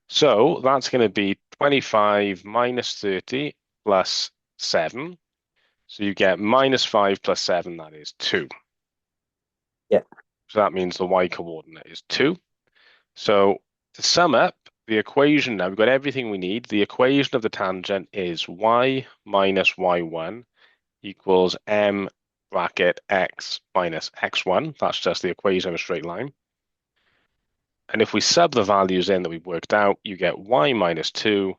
So that's going to be 25 minus 30 plus 7. So you get minus 5 plus 7, that is 2. Yeah. So that means the y coordinate is 2. So to sum up the equation now, we've got everything we need. The equation of the tangent is y minus y1 equals m bracket x minus x1. That's just the equation of a straight line. And if we sub the values in that we've worked out, you get y minus 2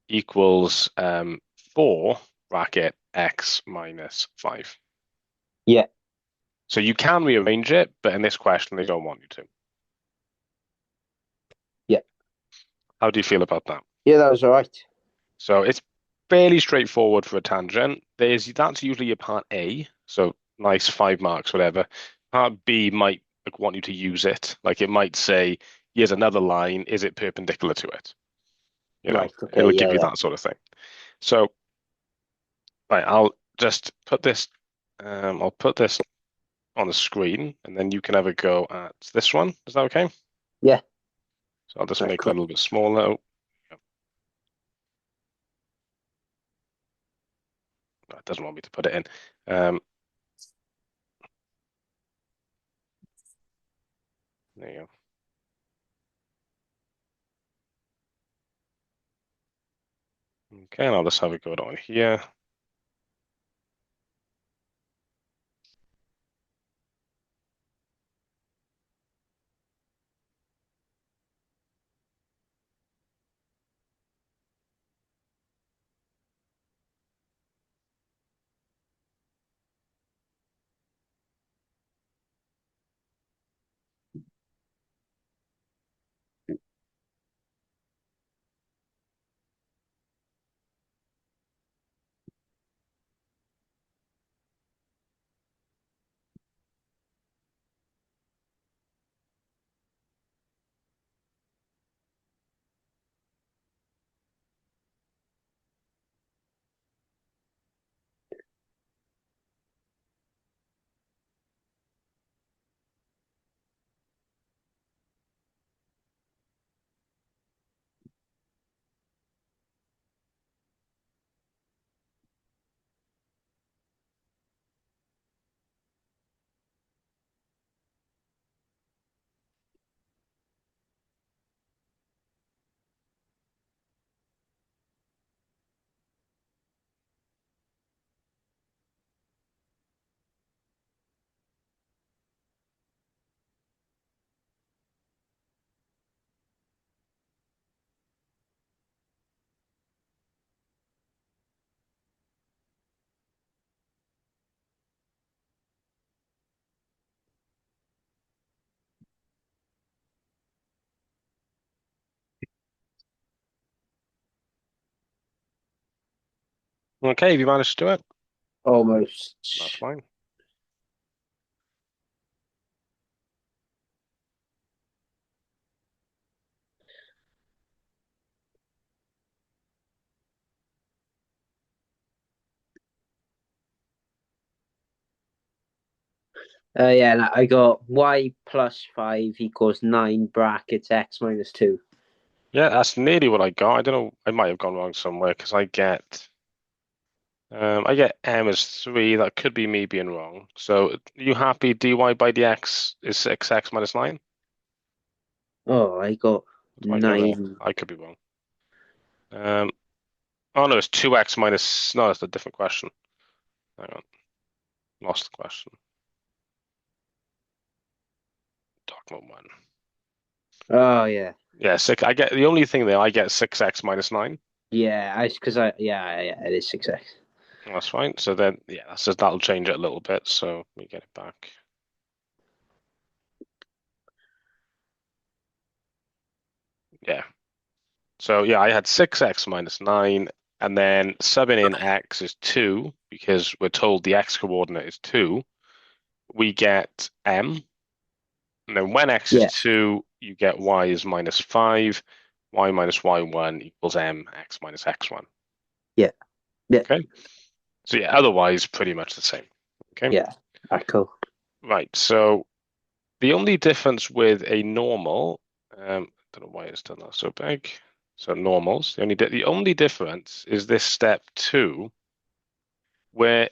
equals 4 bracket x minus 5. Yeah. So you can rearrange it, but in this question, they don't want you to. Yeah. How do you feel about that? Yeah, that was all right. So it's fairly straightforward for a tangent. That's usually your part A, so nice 5 marks, whatever. Part B might want you to use it. Like it might say, here's another line, is it perpendicular to it? Right. Okay. It'll Yeah. give you Yeah. that sort of thing. So, right, I'll just put this, I'll put this on the screen, and then you can have a go at this one. Is that okay? Yeah. So I'll just Right. make it a Cool. little bit smaller. Oh, it doesn't want me to put it in. There you go. Okay, and I'll just have a go down here. Okay, have you managed to do it? That's Almost. fine. Yeah. And I got y plus 5 equals 9 brackets x minus 2. Yeah, that's nearly what I got. I don't know. I might have gone wrong somewhere because I get m as 3. That could be me being wrong. So are you happy dy by dx is 6x minus 9? Oh, I got What do I go there? 9. I could be wrong. Um, oh no, it's 2x minus. No, that's a different question. Hang on, lost the question. Document one. Oh, yeah. Yeah, six. I get the only thing there. I get 6x minus 9. Yeah. Yeah, it is 6x. That's fine. So then, yeah, that'll change it a little bit. So we get it back. Yeah. So yeah, I had 6x minus 9, and then subbing in x is 2 because we're told the x coordinate is 2. We get m, and then when x is Yeah. 2, you get y is minus 5. Y minus y1 equals m x minus x1. Yeah. Yeah. Okay. So yeah, otherwise pretty much the same. Okay. Yeah. Right. Cool. Right. So the only difference with a normal, don't know why it's done that so big. So normals. The only difference is this step 2, where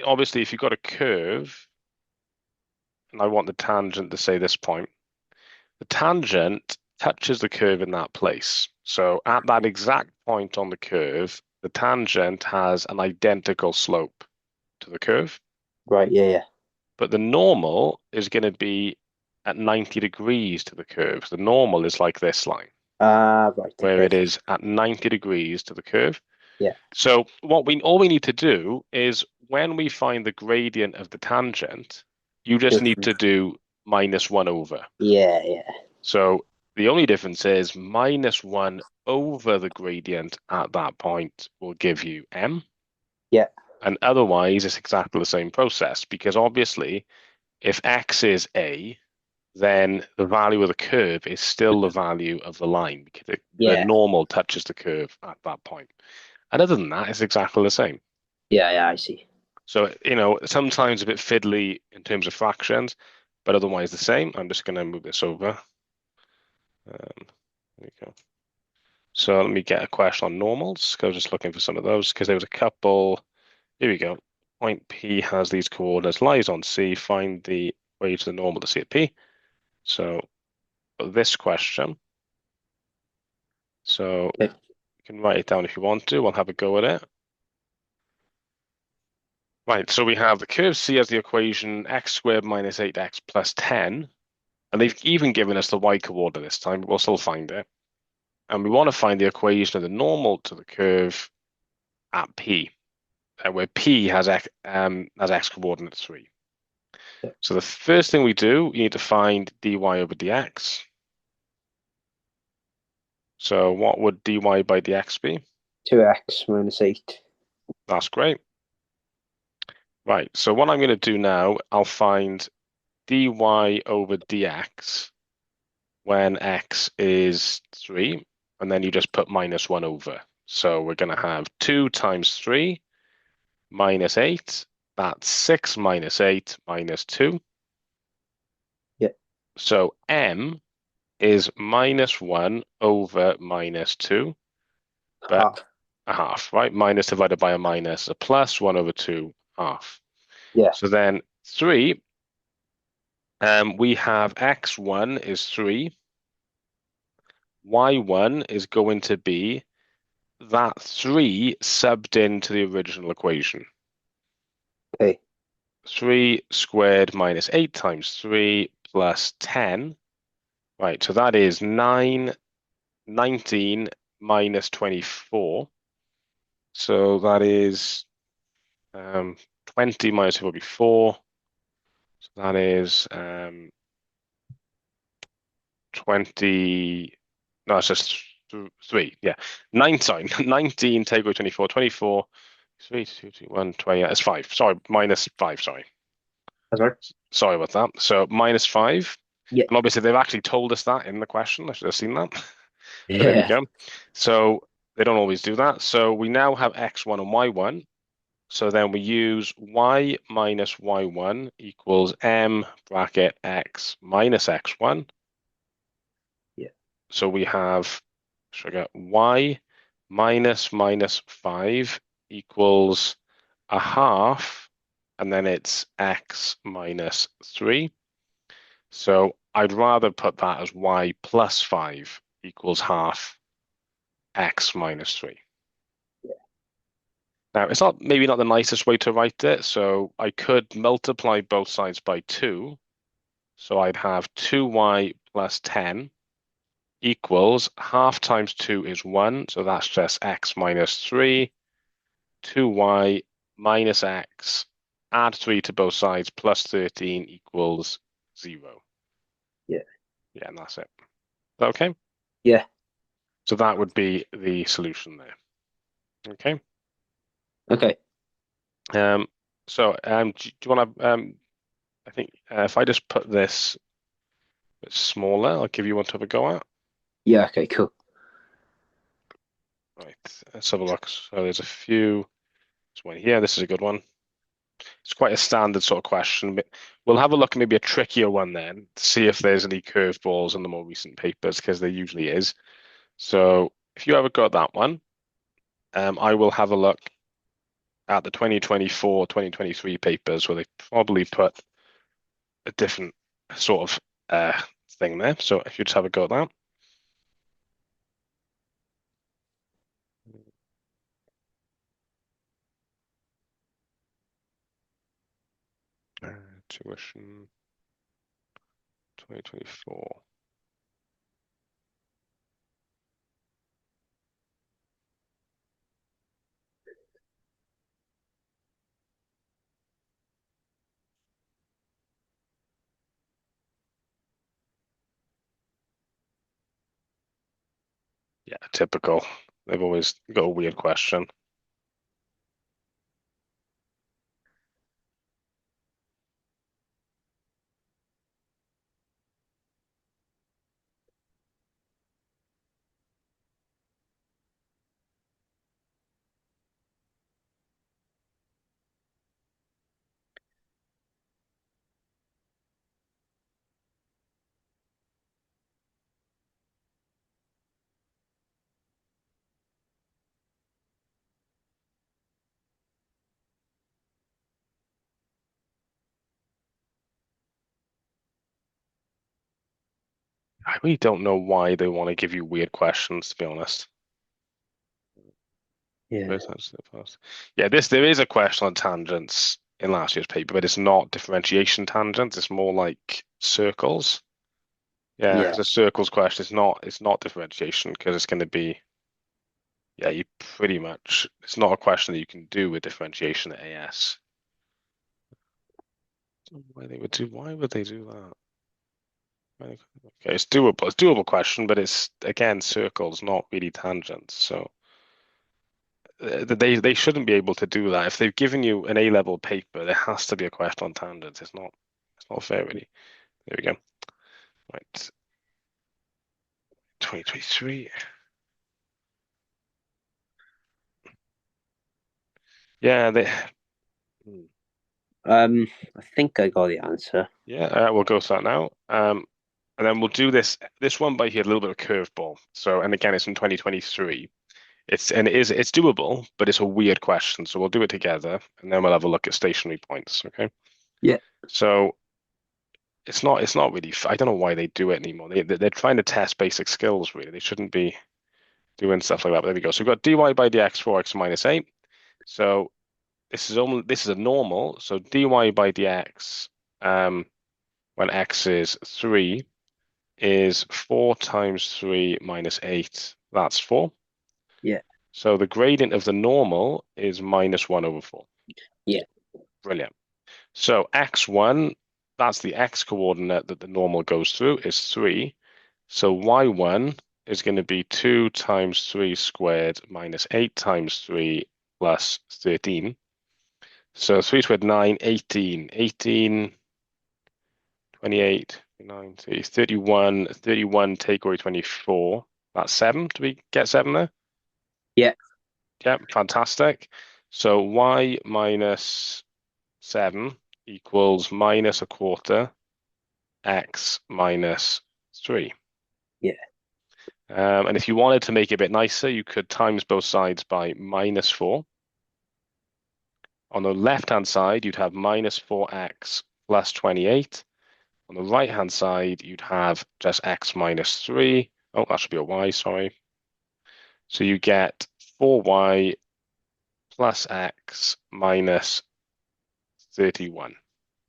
obviously if you've got a curve, and I want the tangent to say this point, the tangent touches the curve in that place. So at that exact point on the curve, the tangent has an identical slope to the curve, Right. Yeah. Yeah. but the normal is going to be at 90 degrees to the curve. The normal is like this line, Right. where Okay. it is at 90 degrees to the curve. Yeah. So all we need to do is when we find the gradient of the tangent, you just need Different. to do -1 over. Yeah. Yeah. So the only difference is -1 over the gradient at that point will give you m. Yeah. And otherwise, it's exactly the same process because obviously, if x is a, then the value of the curve is still the value of the line because the Yeah. normal touches the curve at that point. And other than that, it's exactly the same. Yeah. Yeah. I see. So, sometimes a bit fiddly in terms of fractions, but otherwise the same. I'm just going to move this over. There we go. So let me get a question on normals, because I was just looking for some of those, because there was a couple. Here we go. Point P has these coordinates, lies on C, find the way to the normal to C at P. So this question, so Okay. you can write it down if you want to. I'll have a go at it. Right, so we have the curve C as the equation x squared minus 8x plus 10. And they've even given us the y coordinate this time, but we'll still find it. And we want to find the equation of the normal to the curve at P, where P has x coordinate 3. Yeah. So the first thing we do, you need to find dy over dx. So what would dy by dx be? 2x minus 8. That's great. Right, so what I'm going to do now, I'll find dy over dx when x is 3, and then you just put -1 over. So we're going to have 2 times 3 minus 8. That's 6 minus 8 minus 2. Yeah. So m is -1 over -2, but Half. a half, right? Minus divided by a minus, a plus, 1 over 2, half. Yeah. So then 3, we have x1 is 3, y1 is going to be that 3 subbed into the original equation. Okay. 3 squared minus 8 times 3 plus 10. Right, so that is 9, 19 minus 24. So that is 20 minus 2 will be 4. So that is 20. No, it's just 3. Yeah. 19 take away 24. 24. 3, 2, 2, 1, 20. Yeah, it's 5. Sorry, -5. Sorry. That's right. Sorry about that. So -5. Yeah. And obviously, they've actually told us that in the question. I should have seen that. But there we Yeah. go. So they don't always do that. So we now have x1 and y1. So then we use y minus y1 equals m bracket x minus x1. Yeah. So we have, sugar, y minus 5 equals a half, and then it's x minus 3. So I'd rather put that as y plus 5 equals half x minus 3. Now, it's maybe not the nicest way to write it, so I could multiply both sides by 2. So I'd have 2y plus 10 equals half times 2 is 1, so that's just x minus 3, 2y minus x, add 3 to both sides, plus 13 equals 0. Yeah. Yeah, and that's it. Okay? Yeah. So that would be the solution there. Okay? Okay. Um, do you want to, I think if I just put this a bit smaller, I'll give you one to have a go at. Yeah. Okay. Cool. Right, let's have a look. So there's a few. There's one here. This is a good one. It's quite a standard sort of question. But we'll have a look at maybe a trickier one then, to see if there's any curveballs in the more recent papers, because there usually is. So if you ever got that one, I will have a look at the 2024, 2023 papers where they probably put a different sort of thing there. So if you just have a go at that. Tuition 2024. Yeah, typical. They've always got a weird question. I really don't know why they want to give you weird questions, to be honest. Yeah. Where's that the past? Yeah, there is a question on tangents in last year's paper, but it's not differentiation tangents. It's more like circles. Yeah, Yeah. because a circles question is not differentiation because it's going to be yeah, you pretty much it's not a question that you can do with differentiation at AS. Why would they do that? Okay, it's doable. It's a doable question, but it's again circles, not really tangents. So they shouldn't be able to do that. If they've given you an A-level paper, there has to be a question on tangents. It's not fair, really. There we go. Right, 2023. Yeah, hmm. I think I got the answer. Yeah, we'll go to that now. And then we'll do this one by here, a little bit of curveball. So, and again, it's in 2023. It's doable, but it's a weird question. So we'll do it together, and then we'll have a look at stationary points. Okay. Yeah. So it's not really. I don't know why they do it anymore. They're trying to test basic skills. Really, they shouldn't be doing stuff like that. But there we go. So we've got dy by dx 4x minus 8. So this is a normal. So dy by dx when x is 3 is 4 times 3 minus 8. That's 4. Yeah. So the gradient of the normal is minus 1 over 4. Yeah. Brilliant. So x1, that's the x coordinate that the normal goes through, is 3. So y1 is going to be 2 times 3 squared minus 8 times 3 plus 13. So 3 squared 9, 18. 18, 28, 9, 30, 31, 31 take away 24. That's 7. Do we get 7 there? Yeah. Yep, fantastic. So y minus 7 equals minus a quarter x minus 3. Yeah. And if you wanted to make it a bit nicer, you could times both sides by minus 4. On the left-hand side, you'd have minus 4x plus 28. On the right-hand side, you'd have just x minus 3. Oh, that should be a y, sorry. So you get 4y plus x minus 31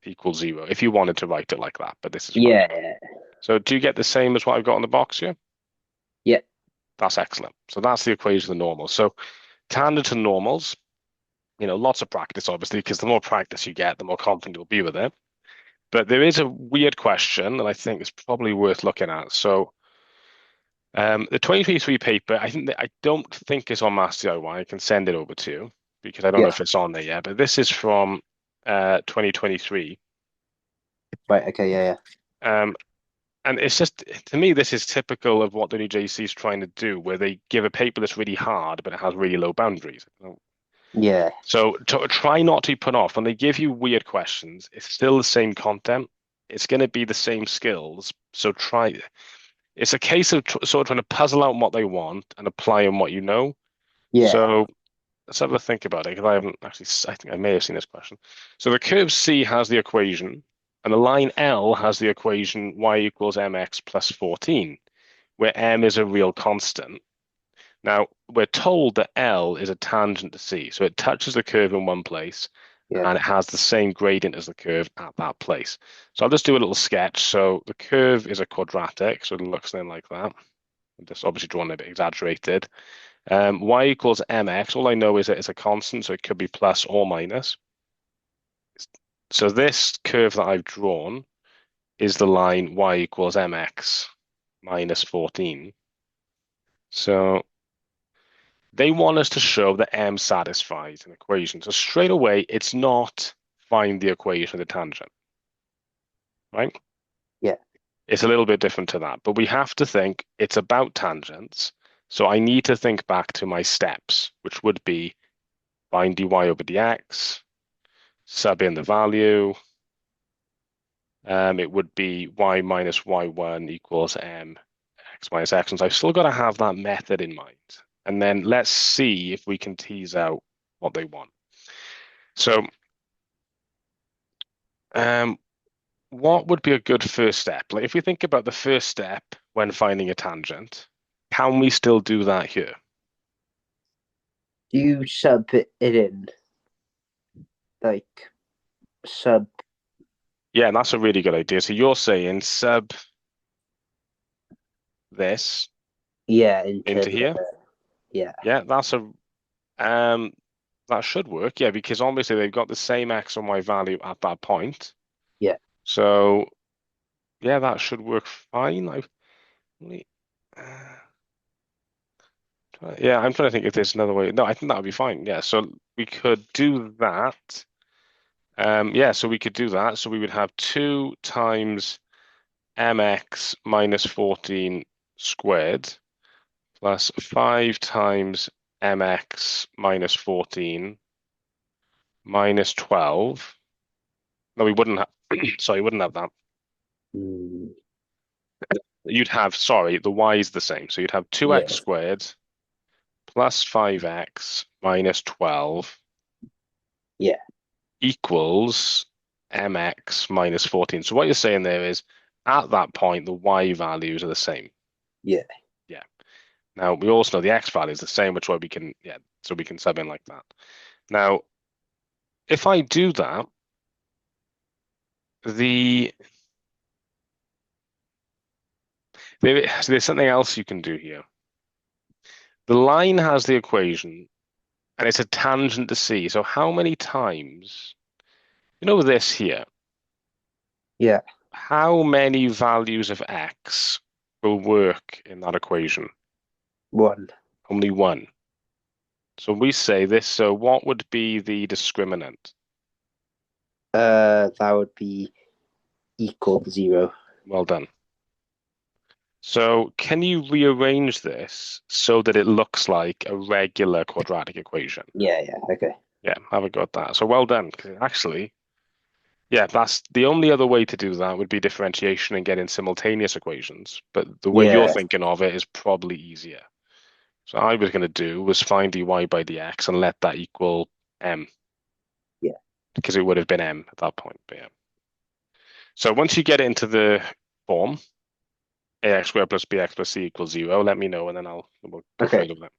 equals 0, if you wanted to write it like that, but this is fine. Yeah. So do you get the same as what I've got on the box here? Yeah. That's excellent. So that's the equation of the normal. So tangent and normals, lots of practice, obviously, because the more practice you get, the more confident you'll be with it. But there is a weird question that I think is probably worth looking at. So the 2023 paper, I don't think it's on Master DIY. I can send it over to you because I don't know Yeah. if it's on there yet. But this is from 2023. Right. Okay. Yeah. Um, and it's just, to me, this is typical of what the new JC is trying to do, where they give a paper that's really hard, but it has really low boundaries. Yeah. So try not to be put off. When they give you weird questions, it's still the same content. It's going to be the same skills. So try. It's a case of sort of trying to puzzle out what they want and apply in what you know. Yeah. So let's have a think about it because I haven't actually, I think I may have seen this question. So the curve C has the equation, and the line L has the equation y equals mx plus 14, where m is a real constant. Now, we're told that L is a tangent to C, so it touches the curve in one place Yeah. and it has the same gradient as the curve at that place. So I'll just do a little sketch. So the curve is a quadratic, so it looks then like that. I'm just obviously drawn a bit exaggerated. Y equals mx. All I know is that it's a constant, so it could be plus or minus. So this curve that I've drawn is the line y equals mx minus 14. So they want us to show that m satisfies an equation. So straight away, it's not find the equation of the tangent, right? Yeah. It's a little bit different to that, but we have to think it's about tangents. So I need to think back to my steps, which would be find dy over dx, sub in the value. It would be y minus y1 equals m x minus x. And so I've still got to have that method in mind. And then let's see if we can tease out what they want. So um, what would be a good first step? Like if we think about the first step when finding a tangent, can we still do that here? Do you sub it in? Like sub, Yeah, and that's a really good idea. So you're saying sub this yeah, into into the, here? yeah. Yeah, um that should work. Yeah, because obviously they've got the same x and y value at that point. Yeah. So yeah, that should work fine. Wait, uh, yeah, I'm trying to think if there's another way. No, I think that would be fine. Yeah, so we could do that. Yeah, so we could do that. So we would have 2 times mx minus 14 squared plus 5 times mx minus 14 minus 12. No, we wouldn't have, sorry, we wouldn't have that. Mm, You'd have, sorry, the y is the same. So you'd have 2x yeah. squared plus 5x minus 12 Yeah. equals mx minus 14. So what you're saying there is at that point, the y values are the same. Yeah. Yeah. Now we also know the x value is the same, which way we can, yeah, so we can sub in like that. Now, if I do that, the there's something else you can do here. The line has the equation and it's a tangent to C. So how many times, this here, Yeah. how many values of x will work in that equation? One. Only one. So we say this, so what would be the discriminant? That would be equal to 0. Well done. So can you rearrange this so that it looks like a regular quadratic equation? Yeah. Yeah. Okay. Yeah, have a go at that. So well done. 'Cause actually, yeah, that's the only other way to do that would be differentiation and getting simultaneous equations. But the way you're Yeah. thinking of it is probably easier. So I was going to do was find dy by dx and let that equal m Yeah. because it would have been m at that point. But yeah. So once you get it into the form, ax squared plus bx plus c equals 0, let me know and then we'll go Okay. further with that.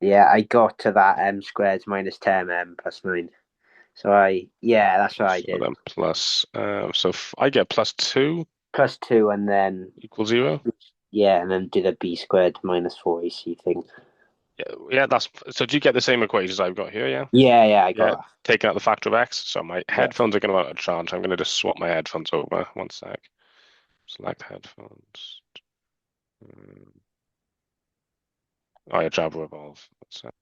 Yeah, I got to that m squared minus 10m plus 9. So yeah, that's what I So did. then plus, I get plus 2 Plus 2 and then, equals 0. yeah, and then did a b squared minus 4ac thing. Yeah, so do you get the same equations I've got here? Yeah. Yeah, I Yeah, got that. taking out the factor of x. So my Yeah. headphones are going to out of charge. I'm going to just swap my headphones over. One sec. Select headphones. Um, Oh, yeah, Java Evolve. One sec.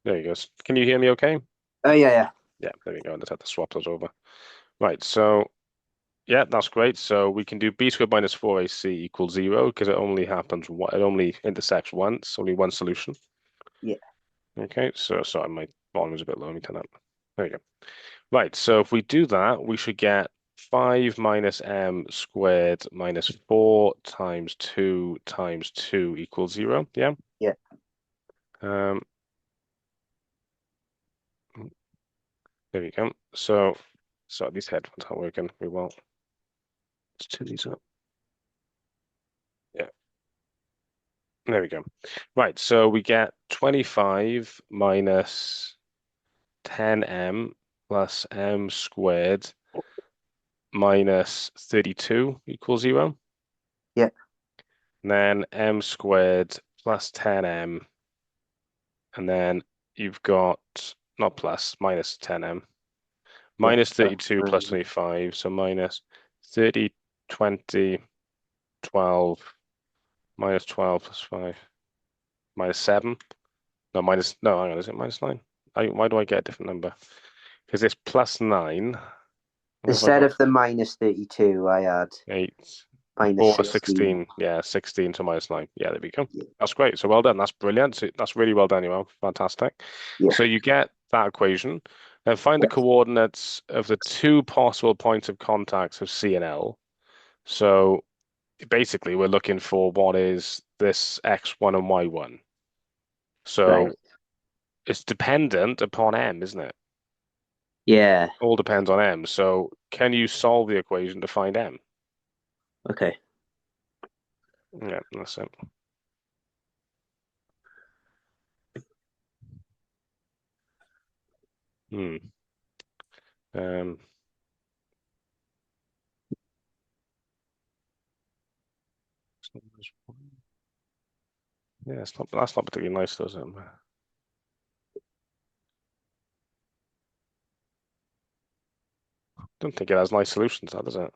There you go. Can you hear me okay? Oh, yeah. Yeah, there we go. I just had to swap those over. Right, so yeah, that's great. So we can do b squared minus 4ac equals 0 because it only intersects once, only one solution. Yeah. Okay, so sorry, my volume is a bit low. Let me turn that. There we go. Right, so if we do that, we should get 5 minus m squared minus 4 times 2 times 2 equals 0. Yeah. Yeah. Um, there we go. So these headphones aren't working very well. Let's turn these up. Yeah, there we go. Right, so we get 25 minus 10m plus m squared minus 32 equals 0. Yeah. And then m squared plus 10m. And then you've got, not plus, minus 10m. Yeah. Minus Plus 32 plus 9. 25. So minus 30, 20, 12, minus 12 plus 5, minus 7. No, hang on, is it minus 9? Why do I get a different number? Because it's plus 9. What have I Instead got? of the minus 32, I had 8, minus 4, 16. 16. Yeah, 16 to minus 9. Yeah, there we go. Yeah. That's great. So well done. That's brilliant. That's really well done, you know. Fantastic. Yeah. So you get that equation. Then find the Yeah. coordinates of the two possible points of contacts of C and L. So basically, we're looking for what is this X1 and Y1. Right. So it's dependent upon M, isn't it? Yeah. All depends on M. So can you solve the equation to find M? Okay. Yeah, that's it. Hmm. Um, yeah, that's not particularly nice, does it? Don't think it has nice solutions, that does it?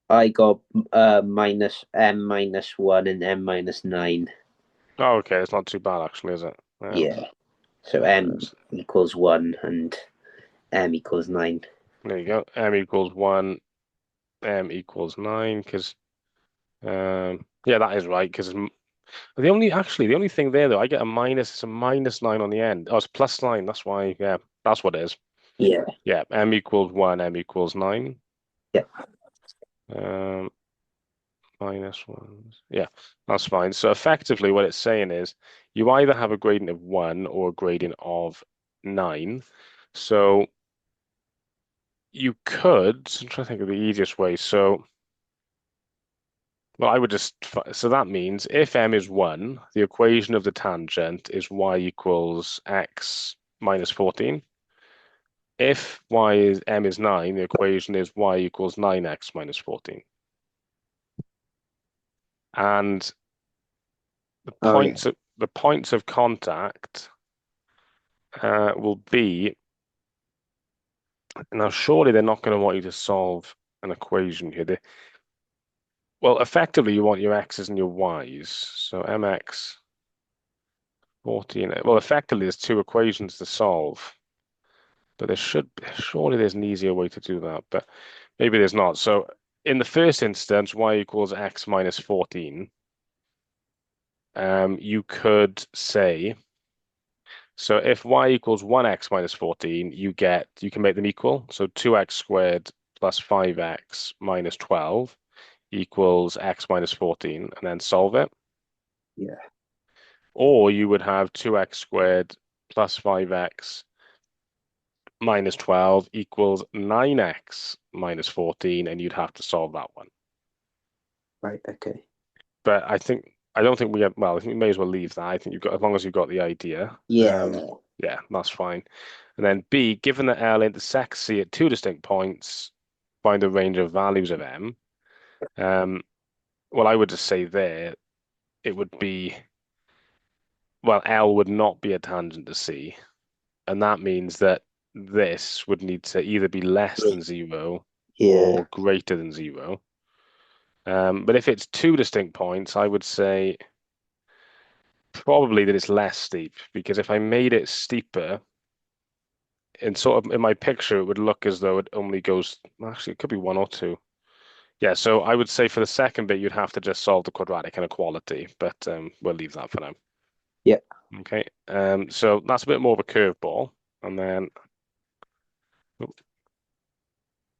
I got minus m minus 1 and m minus 9. Oh, okay, it's not too bad actually, is it? Yeah. So m Yes. equals 1 and m equals 9. There you go. M equals 1, M equals 9, because yeah, that is right. Because the only thing there though, I get a minus. It's a minus 9 on the end. Oh, it's plus 9. That's why. Yeah, that's what it is. Yeah. Yeah, M equals 1, M equals 9. Yeah. Um, minus 1. Yeah, that's fine. So effectively, what it's saying is you either have a gradient of 1 or a gradient of 9. So you could. I'm trying to think of the easiest way. So. Well, I would so that means if m is 1, the equation of the tangent is y equals x minus 14. If m is 9, the equation is y equals 9x minus 14. And Oh, yeah. the points of contact will be, now surely they're not going to want you to solve an equation here. Well, effectively you want your x's and your y's. So mx 14. Well, effectively there's two equations to solve. But surely there's an easier way to do that, but maybe there's not. So in the first instance, y equals x minus 14. You could say, so if y equals 1x minus 14, you can make them equal. So 2x squared plus 5x minus 12 equals x minus 14, and then solve it. Yeah. Or you would have 2x squared. plus 5x minus 12 equals 9x minus 14, and you'd have to solve that one. Right. Okay. But I don't think we have, well, I think we may as well leave that. I think you've got, as long as you've got the idea. Yeah. Yeah, that's fine. And then B, given that L intersects C at two distinct points, find the range of values of M. Um, well, I would just say there, it would be, well, L would not be a tangent to C. And that means that this would need to either be less than zero Yeah. or greater than zero. But if it's two distinct points, I would say probably that it's less steep, because if I made it steeper, in sort of in my picture, it would look as though it only goes, actually, it could be one or two. Yeah, so I would say for the second bit, you'd have to just solve the quadratic inequality, but we'll leave that for now. Yeah. Okay, so that's a bit more of a curveball. And then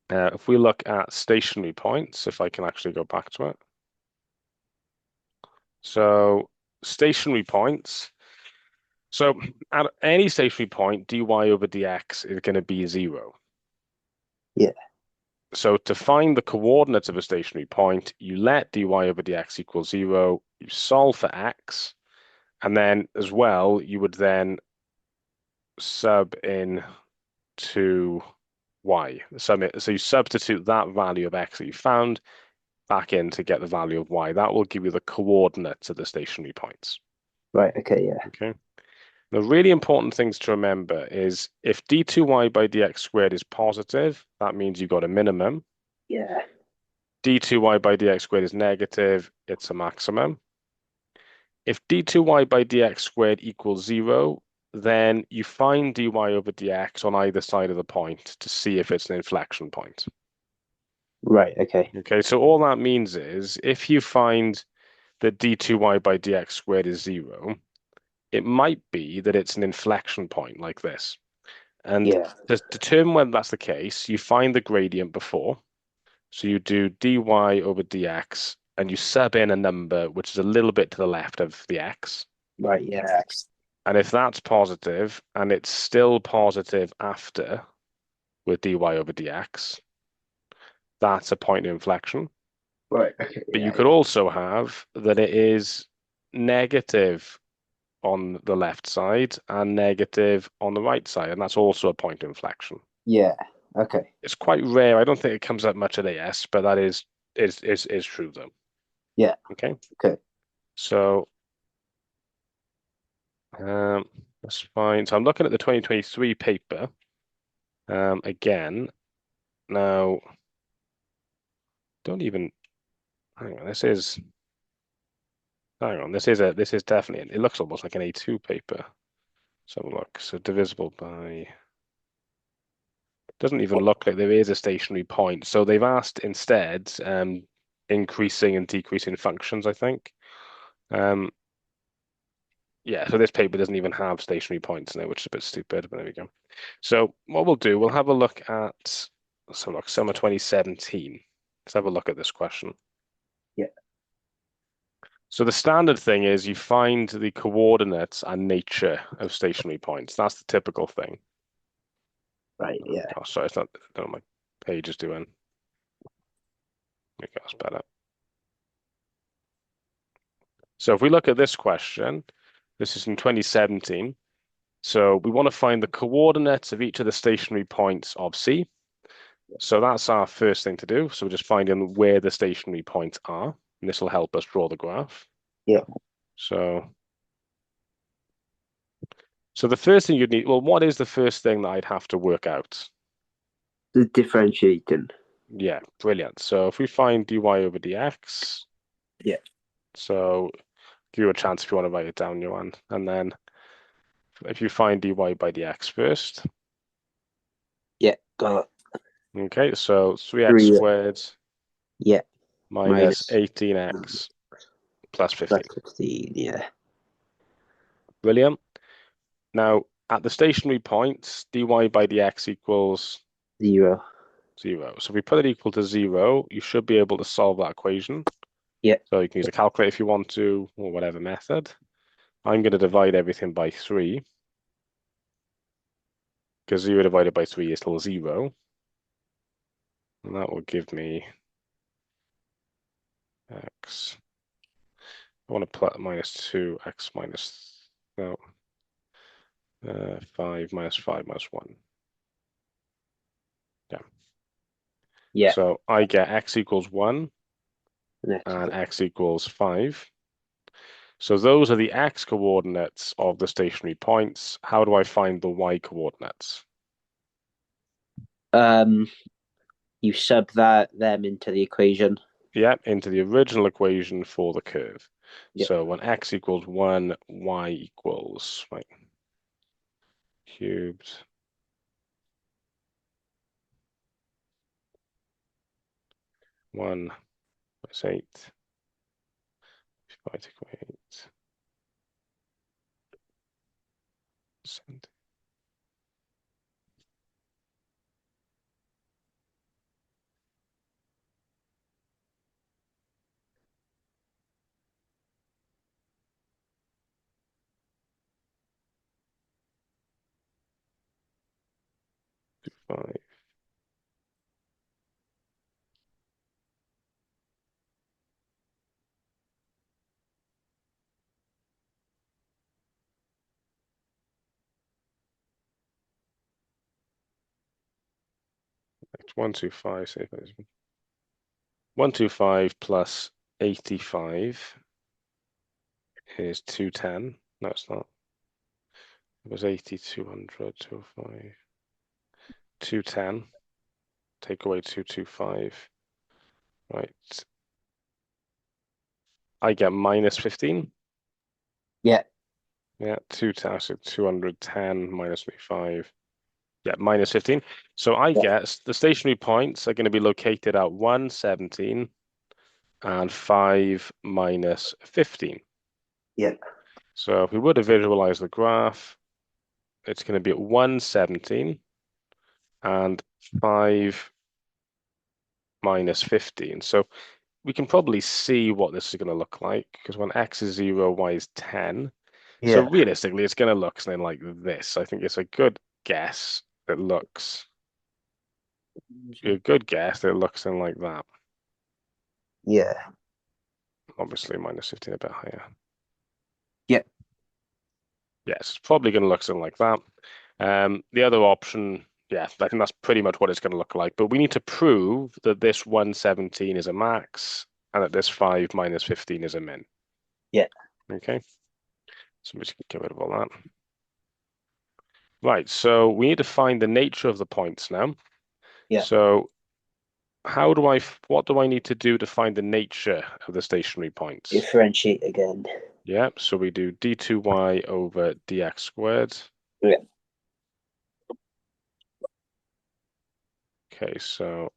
if we look at stationary points, if I can actually go back to it. So stationary points. So at any stationary point, dy over dx is going to be zero. Yeah. So to find the coordinates of a stationary point, you let dy over dx equal zero, you solve for x, and then as well, you would then sub in to y. So you substitute that value of x that you found back in to get the value of y. That will give you the coordinates of the stationary points. Right. Okay. Yeah. Okay. The really important things to remember is if d2y by dx squared is positive, that means you've got a minimum. Yeah. d2y by dx squared is negative, it's a maximum. If d2y by dx squared equals zero, then you find dy over dx on either side of the point to see if it's an inflection point. Right. Okay. Okay, so all that means is if you find that d2y by dx squared is zero, it might be that it's an inflection point like this. And Yeah. to determine whether that's the case, you find the gradient before. So you do dy over dx and you sub in a number which is a little bit to the left of the x. Right. Yeah. And if that's positive and it's still positive after with dy over dx, that's a point of inflection. Right. Okay. But you Yeah. could also have that it is negative on the left side and negative on the right side, and that's also a point of inflection. Yeah. Okay. It's quite rare. I don't think it comes up much at AS, but that is true though. Yeah. Okay, Okay. so um, that's fine. So I'm looking at the 2023 paper again. Now, don't even hang on. This is definitely, it looks almost like an A2 paper. So look, so divisible by, doesn't even look like there is a stationary point. So they've asked instead increasing and decreasing functions, I think. Um, yeah, so this paper doesn't even have stationary points in it, which is a bit stupid, but there we go. So what we'll do, we'll have a look at, so look, summer 2017. Let's have a look at this question. Yeah. So the standard thing is you find the coordinates and nature of stationary points. That's the typical thing. Right. Yeah. Oh, sorry, it's not, I don't know what my page is doing. Okay, that's better. So if we look at this question, this is in 2017. So we want to find the coordinates of each of the stationary points of C. So that's our first thing to do. So we're just finding where the stationary points are, and this will help us draw the graph. Yeah. So, so the first thing you'd need, well, what is the first thing that I'd have to work out? The differentiating. Yeah, brilliant. So if we find dy over dx, Yeah. so give you a chance if you want to write it down, Ioan. And then if you find dy by dx first, Yeah. Got okay, so 3x three. squared Yeah. minus Minus 18x plus plus 15. 15. Yeah. Brilliant. Now, at the stationary points, dy by dx equals 0. 0. So if we put it equal to 0, you should be able to solve that equation. Yeah. So you can use a calculator if you want to, or whatever method. I'm going to divide everything by 3. because 0 divided by 3 is still 0. And that will give me x. I want to plot minus 2, x minus, no, 5 minus 5 minus 1. Yeah. Yeah. So I get x equals 1 Next. and x equals 5. So those are the x coordinates of the stationary points. How do I find the y coordinates? Um, you sub them into the equation. Yeah, into the original equation for the curve. Yeah. So when x equals 1, y equals, right, cubed 1 plus 8 divided by 8. 70. 5. It's 125, say 125 plus 85 is 210. No, it's not. It was 80, 200, 205, 210. Take away 225. Right. I get minus 15. Yeah. Yeah, 210, so 210 minus 25. Yeah, minus 15. So I Yeah. guess the stationary points are going to be located at 117 and 5 minus 15. Yeah. So if we were to visualize the graph, it's going to be at 117 and 5 minus 15. So we can probably see what this is going to look like because when x is 0, y is 10. So Yeah. realistically, it's going to look something like this. I think it's a good guess. It looks a good guess. It looks something like that. Yeah. Obviously, minus 15 a bit higher. Yeah. Yes, it's probably going to look something like that. The other option, yeah, I think that's pretty much what it's going to look like. But we need to prove that this 117 is a max and that this 5 minus 15 is a min. Yeah. Okay, so I'm just going to get rid of all that. Right, so we need to find the nature of the points now. Yeah. So what do I need to do to find the nature of the stationary points? Differentiate again. Yeah, so we do d2y over dx squared. Yeah. Okay, so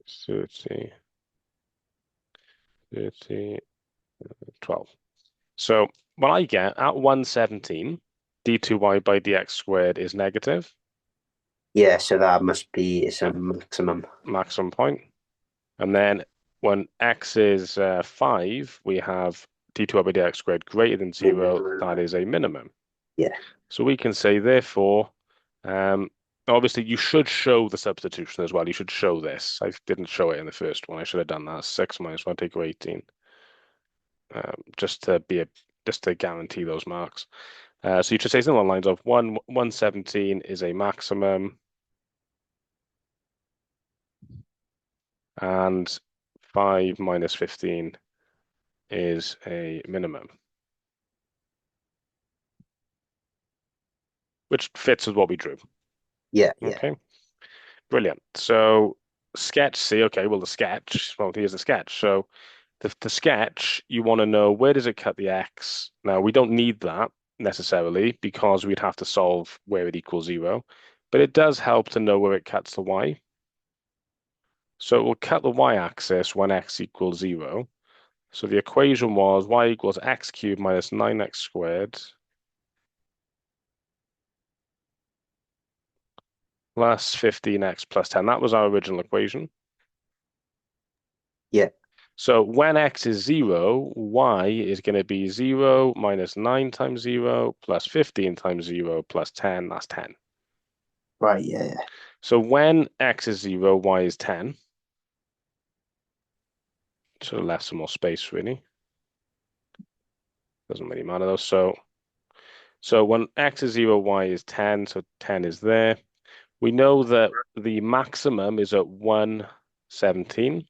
it's 30, 30, 12. So what I get at 117, d2y by dx squared is negative, Yeah. So that must be it's a maximum. maximum point. And then when x is 5, we have d2y by dx squared greater than 0. That is a minimum. Yeah. So we can say, therefore, um, obviously you should show the substitution as well. You should show this. I didn't show it in the first one. I should have done that. 6 minus 1 take away 18. Just to guarantee those marks. So you should say something along the lines of 117 is a maximum and 5 minus 15 is a minimum, which fits with what we drew. Yeah. Yeah. Okay, brilliant. So sketch C, okay, well, here's the sketch. So the sketch, you want to know where does it cut the X? Now, we don't need that necessarily because we'd have to solve where it equals 0, but it does help to know where it cuts the Y. So we'll cut the y-axis when x equals 0. So the equation was y equals x cubed minus 9x squared plus 15x plus 10. That was our original equation. Yeah. So when x is 0, y is going to be 0 minus 9 times 0 plus 15 times 0 plus 10. That's 10. Right. Yeah. Yeah. So when x is 0, y is 10. So left some more space, really. Doesn't really matter, though. So when x is 0, y is 10. So 10 is there. We know that the maximum is at 117.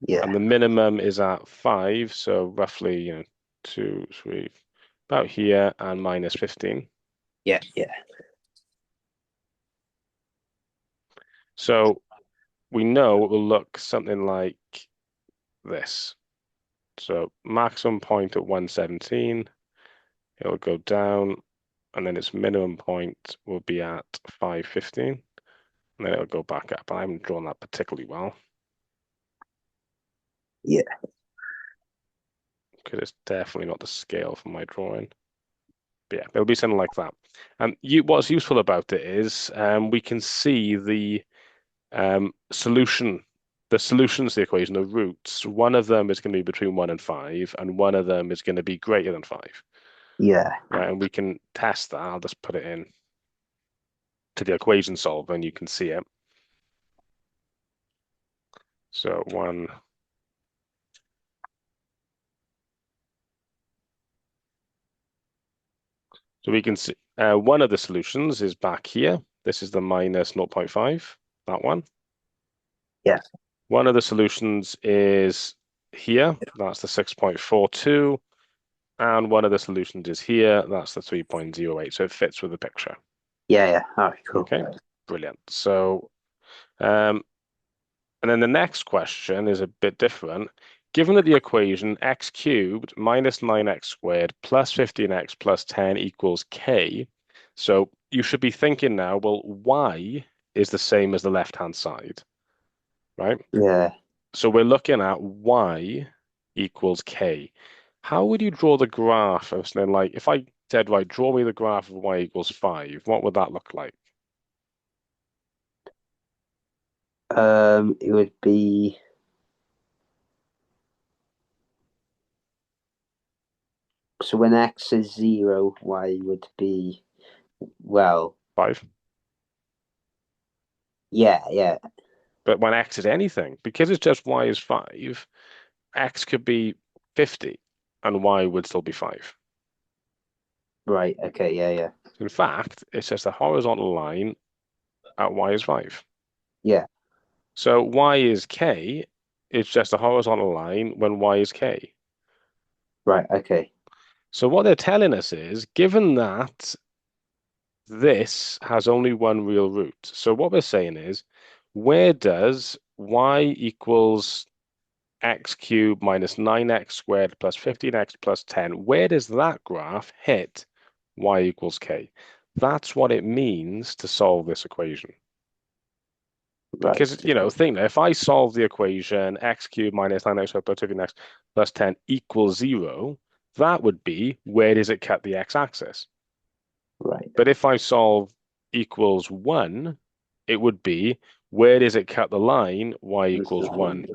Yeah. And the minimum is at 5, so roughly, 2, 3, about here, and minus 15. Yeah. Yeah. So we know it will look something like this. So maximum point at 117, it'll go down, and then its minimum point will be at 515, and then it'll go back up. I haven't drawn that particularly well, Yeah. because it's definitely not the scale for my drawing. But yeah, it'll be something like that. And what's useful about it is we can see solution, the solutions to the equation, the roots. One of them is going to be between 1 and 5, and one of them is going to be greater than 5. Yeah. Right, and we can test that. I'll just put it in to the equation solver, and you can see it. So one. So we can see one of the solutions is back here. This is the minus 0.5, that one. Yeah. One of the solutions is here. That's the 6.42. And one of the solutions is here. That's the 3.08. So it fits with the picture. Yeah. Yeah. All right. Cool. Okay, brilliant. So, and then the next question is a bit different. Given that the equation x cubed minus 9x squared plus 15x plus 10 equals k, so you should be thinking now, well, y is the same as the left-hand side, right? Yeah. So we're looking at y equals k. How would you draw the graph of something like, if I said, right, draw me the graph of y equals 5, what would that look like? It would be so when x is 0, y would be well. 5. Yeah. Yeah. But when x is anything, because it's just y is 5, x could be 50 and y would still be 5. Right. Okay. Yeah. Yeah. In fact, it's just a horizontal line at y is 5. Yeah. So y is k, it's just a horizontal line when y is k. Right. Okay. So what they're telling us is, given that this has only one real root, so what we're saying is, where does y equals x cubed minus 9x squared plus 15x plus 10, where does that graph hit y equals k? That's what it means to solve this equation. Right. Because, think that if I solve the equation x cubed minus 9x squared plus 15x plus 10 equals 0, that would be where does it cut the x-axis? Right. But if I solve equals 1, it would be where does it cut the line y equals 1?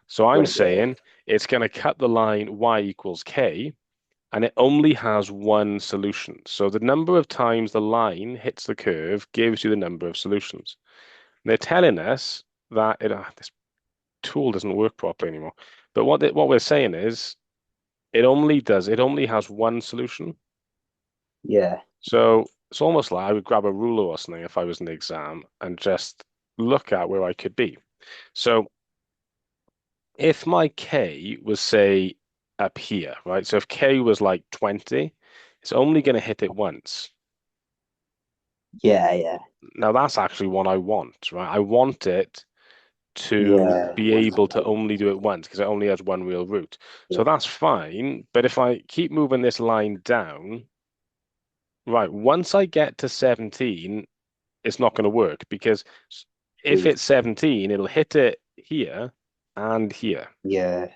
So I'm Right. Yeah. saying it's going to cut the line y equals k, and it only has one solution. So the number of times the line hits the curve gives you the number of solutions. And they're telling us that this tool doesn't work properly anymore. But what we're saying is it only has one solution. Yeah. So it's almost like I would grab a ruler or something if I was in the exam and just look at where I could be. So if my K was, say, up here, right? So if K was like 20, it's only going to hit it once. Yeah. Yeah. Now that's actually what I want, right? I want it to Yeah. be able to only do it once because it only has one real root. So that's fine. But if I keep moving this line down, right, once I get to 17, it's not going to work because if it's 17, it'll hit it here and here. Yeah,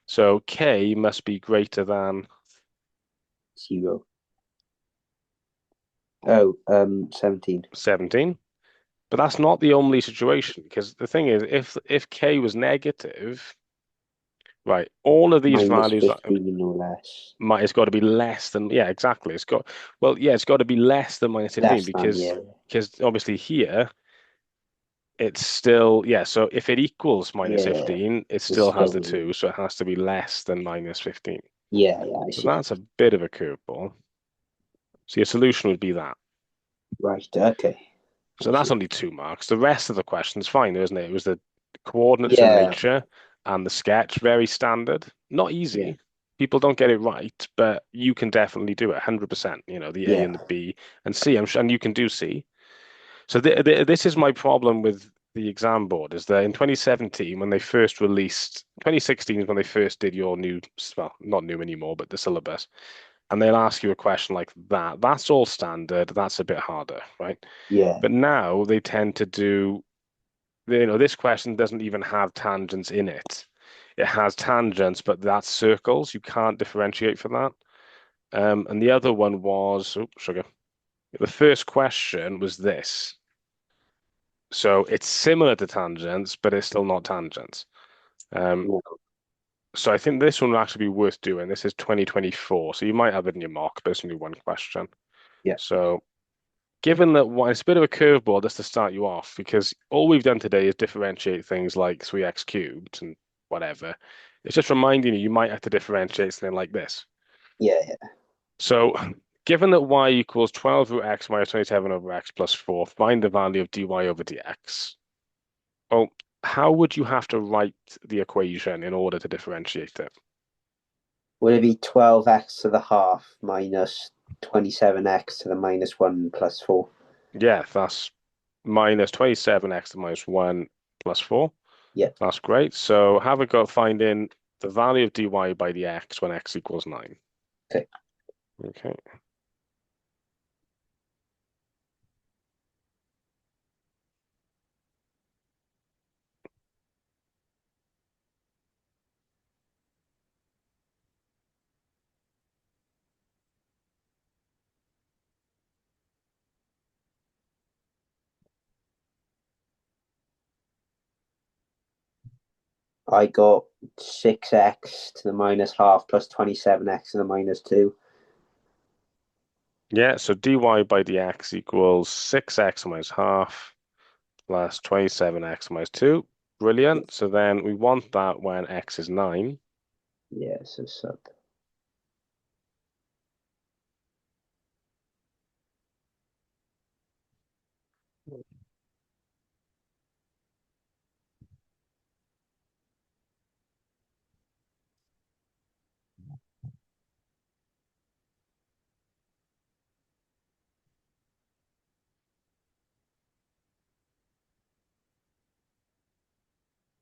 So K must be greater than 0. Oh, 17. 17. But that's not the only situation, because the thing is, if K was negative, right, all of these Minus values are, 15 or less. it's got to be less than, yeah, exactly. It's got to be less than minus 15 Less than, because yeah. obviously here it's still, yeah, so if it equals minus Yeah, 15, it it's still has the still, 2, so it has to be less than minus 15. yeah, I So see. that's a bit of a curveball. So your solution would be that. Right, okay. So I that's see. only 2 marks. The rest of the question's fine, isn't it? It was the coordinates in Yeah, nature and the sketch, very standard. Not yeah, easy. People don't get it right, but you can definitely do it 100%. The A yeah, and the B and C, and you can do C. So this is my problem with the exam board is that in 2017, when they first released, 2016 is when they first did your new, well, not new anymore, but the syllabus, and they'll ask you a question like that. That's all standard. That's a bit harder, right? yeah. But now they tend to do, this question doesn't even have tangents in it. It has tangents, but that's circles. You can't differentiate for that. And the other one was, oh, sugar. The first question was this. So it's similar to tangents, but it's still not tangents. Um, Yeah, so I think this one will actually be worth doing. This is 2024, so you might have it in your mock, but it's only one question. yeah. So given that it's a bit of a curveball just to start you off, because all we've done today is differentiate things like 3x cubed and whatever. It's just reminding you might have to differentiate something like this. Yeah, yeah. So given that y equals 12 root x minus 27 over x plus 4, find the value of dy over dx. Well, how would you have to write the equation in order to differentiate it? Would it be 12x to the half minus 27x to the minus 1 plus 4? Yeah, that's minus 27x to minus 1 plus 4. Yeah, That's great. So have a go finding the value of dy by dx when x equals 9. okay. Okay. I got 6x to the minus half plus 27x to the minus 2. Yeah, so dy by dx equals 6x minus half plus 27x minus 2. Brilliant. So then we want that when x is 9. Yeah, so sub.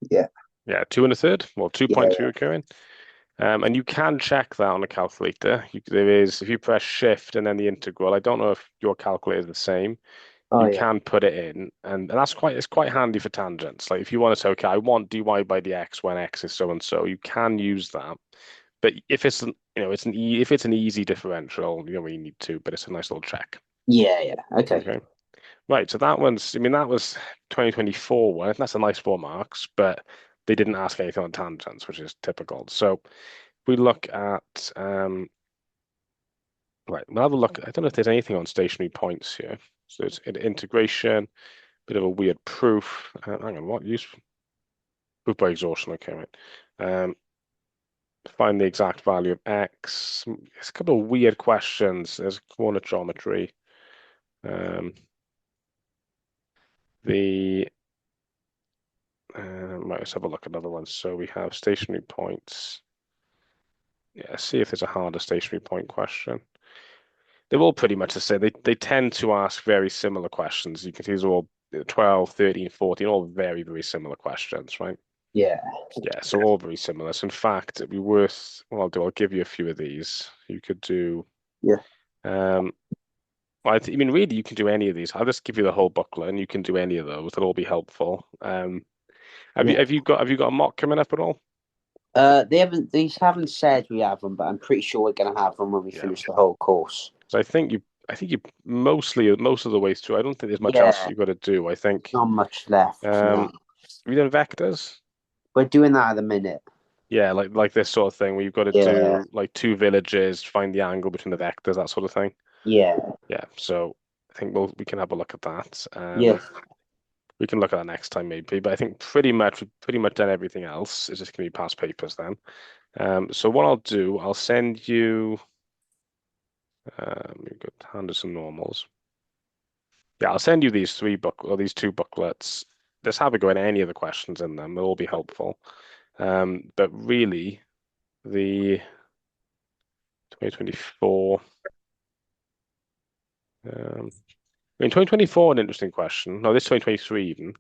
Yeah, Yeah, 2 and a third, well, yeah. 2.3 recurring. And you can check that on a calculator. There is, if you press shift and then the integral, I don't know if your calculator is the same. Oh, You yeah. can put it in, and it's quite handy for tangents. Like if you want to say, okay, I want dy by dx when x is so and so, you can use that. But if it's if it's an easy differential, you don't really need to, but it's a nice little check. Yeah, yeah. Okay. Okay. Right, so that was 2024 one. That's a nice 4 marks, but they didn't ask anything on tangents, which is typical. So we look at right, we'll have a look. I don't know if there's anything on stationary points here. So it's an integration, bit of a weird proof. Hang on, what use? Proof by exhaustion. Okay, right. Find the exact value of x. It's a couple of weird questions. There's corner geometry. Um, the right, let's have a look at another one. So we have stationary points. Yeah, see if there's a harder stationary point question. They're all pretty much the same. They tend to ask very similar questions. You can see these are all 12, 13, 14, all very, very similar questions, right? Yeah, Yeah, so all very similar. So in fact, it'd be worth, what I'll do, I'll give you a few of these. You could do yeah. um Well, I mean, really, you can do any of these. I'll just give you the whole booklet, and you can do any of those. They'll all be helpful. Have you Yeah. have you got a mock coming up at all? They haven't said we have them, but I'm pretty sure we're gonna have them when we Yeah. finish the whole course. So I think you most of the way through. I don't think there's much else Yeah, you've got to do. I think. not much left Um, now. have you done vectors? We're doing that at the minute. Yeah, like this sort of thing where you've got to Yeah, do like two villages, find the angle between the vectors, that sort of thing. yeah, Yeah. So I think we can have a look at that. yeah, We can look at that next time maybe. But I think we've pretty much done everything else. It's just gonna be past papers then. So what I'll do, I'll send you. We've got Henderson normals. Yeah, I'll send you these two booklets. Just have a go at any of the questions in them. They'll all be helpful. But really, the 2024. I mean, 2024, an interesting question. No, this 2023 even.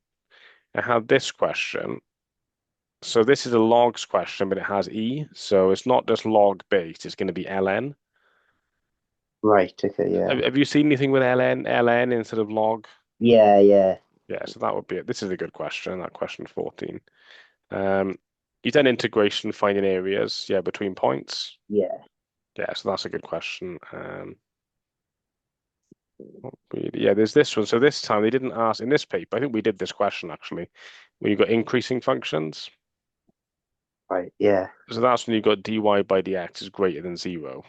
I had this question. So this is a logs question, but it has E. So it's not just log based. It's going to be ln. right. Okay, yeah, Have you seen anything with ln instead of log? yeah, yeah, Yeah, so that would be it. This is a good question. That question 14. Um, you've done integration, finding areas, yeah, between points. yeah, Yeah, so that's a good question. Yeah, there's this one. So this time they didn't ask in this paper. I think we did this question actually, when you got increasing functions. right, yeah, So that's when you got dy by dx is greater than 0.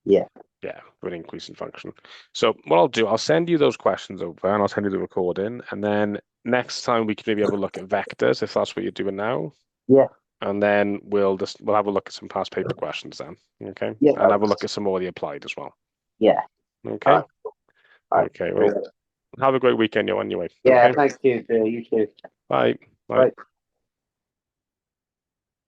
yeah, Yeah, for an increasing function. So what I'll do, I'll send you those questions over and I'll send you the recording. And then next time we can maybe have a look at vectors if that's what you're doing now. yeah, And then we'll have a look at some past paper questions then. Okay. yeah, And have a look at some more of the applied as well. yeah. All Okay. right, all right. Okay. Well, have a great weekend, you anyway. Yeah, Okay. thank you. You too. Bye. Bye. Bye.